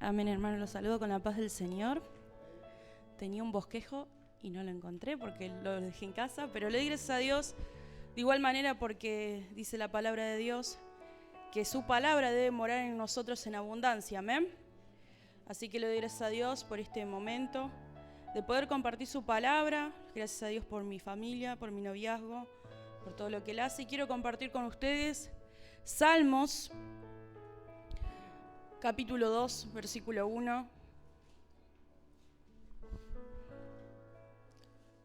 Amén, hermano, los saludo con la paz del Señor. Tenía un bosquejo y no lo encontré porque lo dejé en casa, pero le doy gracias a Dios de igual manera porque dice la palabra de Dios que su palabra debe morar en nosotros en abundancia, amén. Así que le doy gracias a Dios por este momento de poder compartir su palabra, gracias a Dios por mi familia, por mi noviazgo, por todo lo que Él hace. Y quiero compartir con ustedes Salmos, capítulo 2, versículo 1.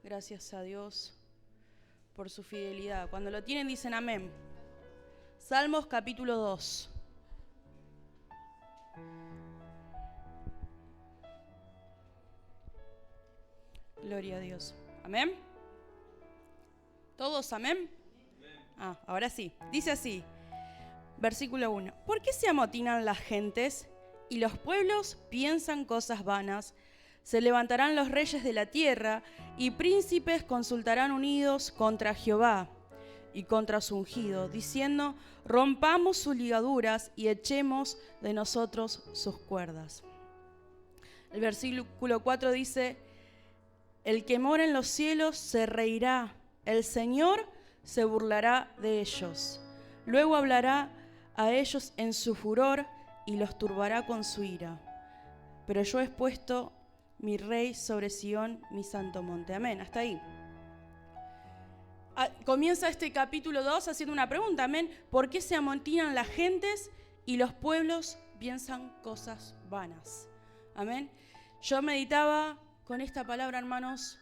Gracias a Dios por su fidelidad. Cuando lo tienen dicen amén. Salmos capítulo 2. Gloria a Dios. Amén. ¿Todos amén? Ahora sí. Dice así. Versículo 1. ¿Por qué se amotinan las gentes y los pueblos piensan cosas vanas? Se levantarán los reyes de la tierra y príncipes consultarán unidos contra Jehová y contra su ungido, diciendo: rompamos sus ligaduras y echemos de nosotros sus cuerdas. El versículo 4 dice: el que mora en los cielos se reirá, el Señor se burlará de ellos. Luego hablará a ellos en su furor y los turbará con su ira. Pero yo he puesto mi rey sobre Sión, mi santo monte. Amén. Hasta ahí. Comienza este capítulo 2 haciendo una pregunta. Amén. ¿Por qué se amotinan las gentes y los pueblos piensan cosas vanas? Amén. Yo meditaba con esta palabra, hermanos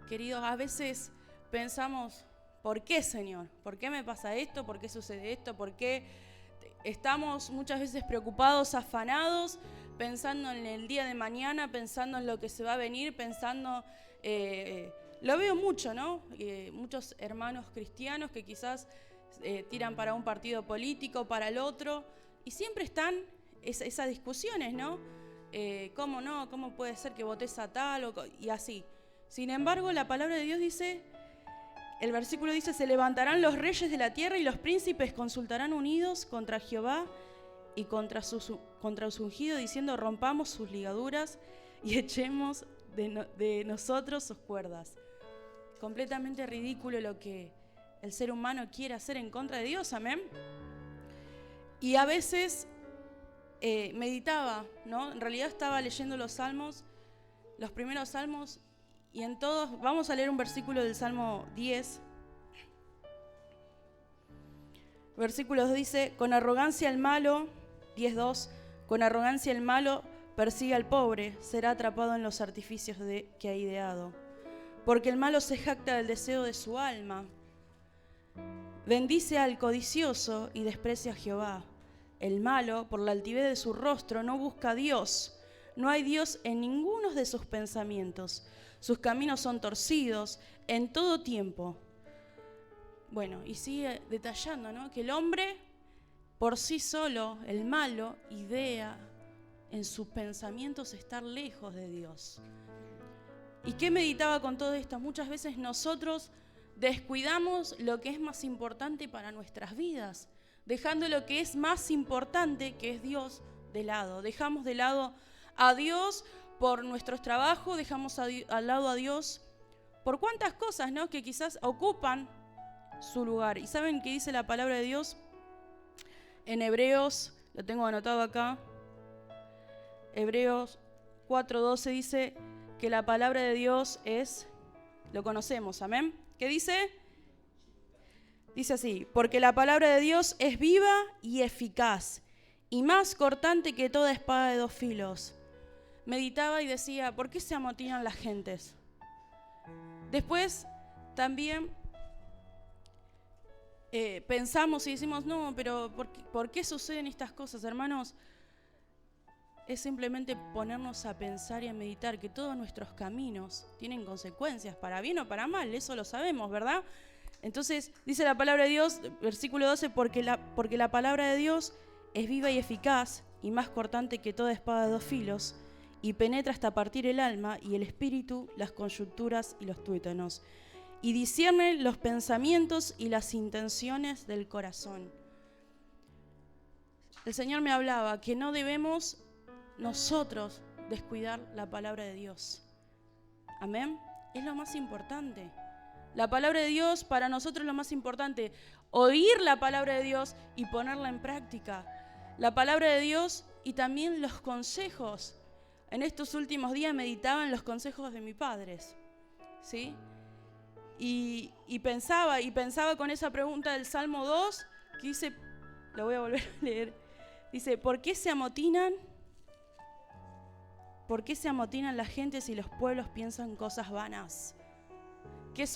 queridos. A veces pensamos: ¿por qué, Señor? ¿Por qué me pasa esto? ¿Por qué sucede esto? ¿Por qué estamos muchas veces preocupados, afanados, pensando en el día de mañana, pensando en lo que se va a venir, pensando... lo veo mucho, ¿no? Muchos hermanos cristianos que quizás tiran para un partido político, para el otro, y siempre están esas discusiones, ¿no? ¿Cómo no? ¿Cómo puede ser que votes a tal? Y así. Sin embargo, la palabra de Dios dice... El versículo dice: se levantarán los reyes de la tierra y los príncipes consultarán unidos contra Jehová y contra su ungido, diciendo: rompamos sus ligaduras y echemos de nosotros sus cuerdas. Completamente ridículo lo que el ser humano quiere hacer en contra de Dios, amén. Y a veces meditaba, ¿no? En realidad estaba leyendo los salmos, los primeros salmos, y en todos, vamos a leer un versículo del Salmo 10. Versículo 2 dice: con arrogancia el malo, 10:2, con arrogancia el malo persigue al pobre, será atrapado en los artificios que ha ideado. Porque el malo se jacta del deseo de su alma. Bendice al codicioso y desprecia a Jehová. El malo, por la altivez de su rostro, no busca a Dios. No hay Dios en ninguno de sus pensamientos. Sus caminos son torcidos en todo tiempo. Bueno, y sigue detallando, ¿no? Que el hombre por sí solo, el malo, idea en sus pensamientos estar lejos de Dios. ¿Y qué meditaba con todo esto? Muchas veces nosotros descuidamos lo que es más importante para nuestras vidas, dejando lo que es más importante, que es Dios, de lado. Dejamos de lado a Dios por nuestros trabajos, dejamos al lado a Dios por cuántas cosas, ¿no? Que quizás ocupan su lugar. ¿Y saben qué dice la palabra de Dios? En Hebreos, lo tengo anotado acá, Hebreos 4:12 dice que la palabra de Dios es, lo conocemos, amén. ¿Qué dice? Dice así: porque la palabra de Dios es viva y eficaz, y más cortante que toda espada de dos filos. Meditaba y decía: ¿por qué se amotinan las gentes? Después también pensamos y decimos: no, pero ¿por qué suceden estas cosas, hermanos? Es simplemente ponernos a pensar y a meditar que todos nuestros caminos tienen consecuencias, para bien o para mal, eso lo sabemos, ¿verdad? Entonces, dice la palabra de Dios, versículo 12, porque la palabra de Dios es viva y eficaz, y más cortante que toda espada de dos filos, y penetra hasta partir el alma y el espíritu, las coyunturas y los tuétanos, y discierne los pensamientos y las intenciones del corazón. El Señor me hablaba que no debemos nosotros descuidar la palabra de Dios. Amén. Es lo más importante. La palabra de Dios para nosotros es lo más importante. Oír la palabra de Dios y ponerla en práctica. La palabra de Dios y también los consejos. En estos últimos días meditaba en los consejos de mis padres, ¿sí? Y pensaba con esa pregunta del Salmo 2, que dice, lo voy a volver a leer, dice, ¿por qué se amotinan? ¿Por qué se amotinan las gentes y los pueblos piensan cosas vanas? ¿Qué es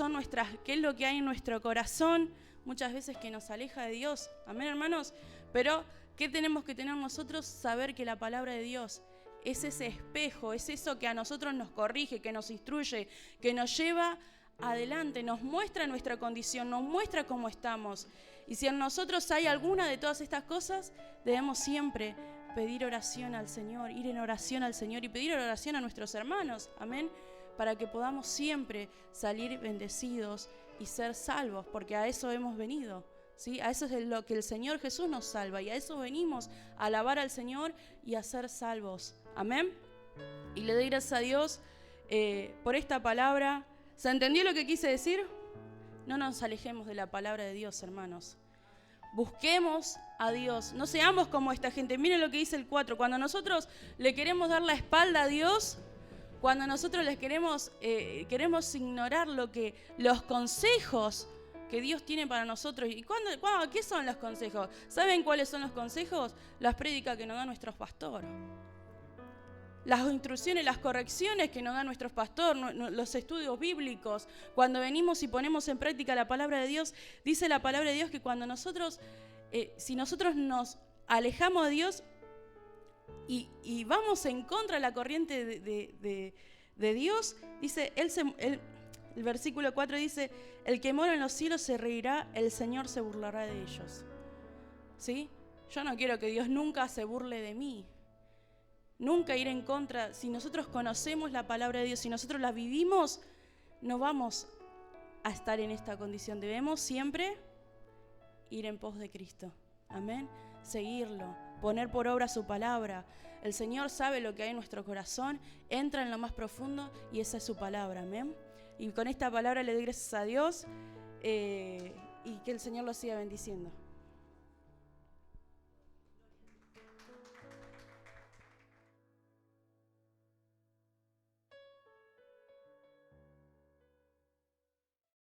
lo que hay en nuestro corazón muchas veces que nos aleja de Dios? Amén, hermanos. Pero, ¿qué tenemos que tener nosotros? Saber que la palabra de Dios es ese espejo, es eso que a nosotros nos corrige, que nos instruye, que nos lleva adelante, nos muestra nuestra condición, nos muestra cómo estamos. Y si en nosotros hay alguna de todas estas cosas, debemos siempre pedir oración al Señor, ir en oración al Señor y pedir oración a nuestros hermanos, amén, para que podamos siempre salir bendecidos y ser salvos, porque a eso hemos venido, ¿sí? A eso es lo que el Señor Jesús nos salva y a eso venimos, a alabar al Señor y a ser salvos, amén. Y le doy gracias a Dios por esta palabra. ¿Se entendió lo que quise decir? No nos alejemos de la palabra de Dios, hermanos. Busquemos a Dios, no seamos como esta gente. Miren lo que dice el 4, cuando nosotros le queremos dar la espalda a Dios, cuando nosotros les queremos ignorar los consejos que Dios tiene para nosotros. ¿Y qué son los consejos? ¿Saben cuáles son los consejos? Las prédicas que nos dan nuestros pastores, las instrucciones, las correcciones que nos dan nuestros pastores, los estudios bíblicos. Cuando venimos y ponemos en práctica la palabra de Dios, dice la palabra de Dios que cuando nosotros, si nosotros nos alejamos de Dios y vamos en contra de la corriente de Dios, dice, el versículo 4 dice, el que mora en los cielos se reirá, el Señor se burlará de ellos. ¿Sí? Yo no quiero que Dios nunca se burle de mí. Nunca ir en contra. Si nosotros conocemos la palabra de Dios, si nosotros la vivimos, no vamos a estar en esta condición. Debemos siempre ir en pos de Cristo. Amén. Seguirlo, poner por obra su palabra. El Señor sabe lo que hay en nuestro corazón, entra en lo más profundo y esa es su palabra. Amén. Y con esta palabra le doy gracias a Dios y que el Señor lo siga bendiciendo.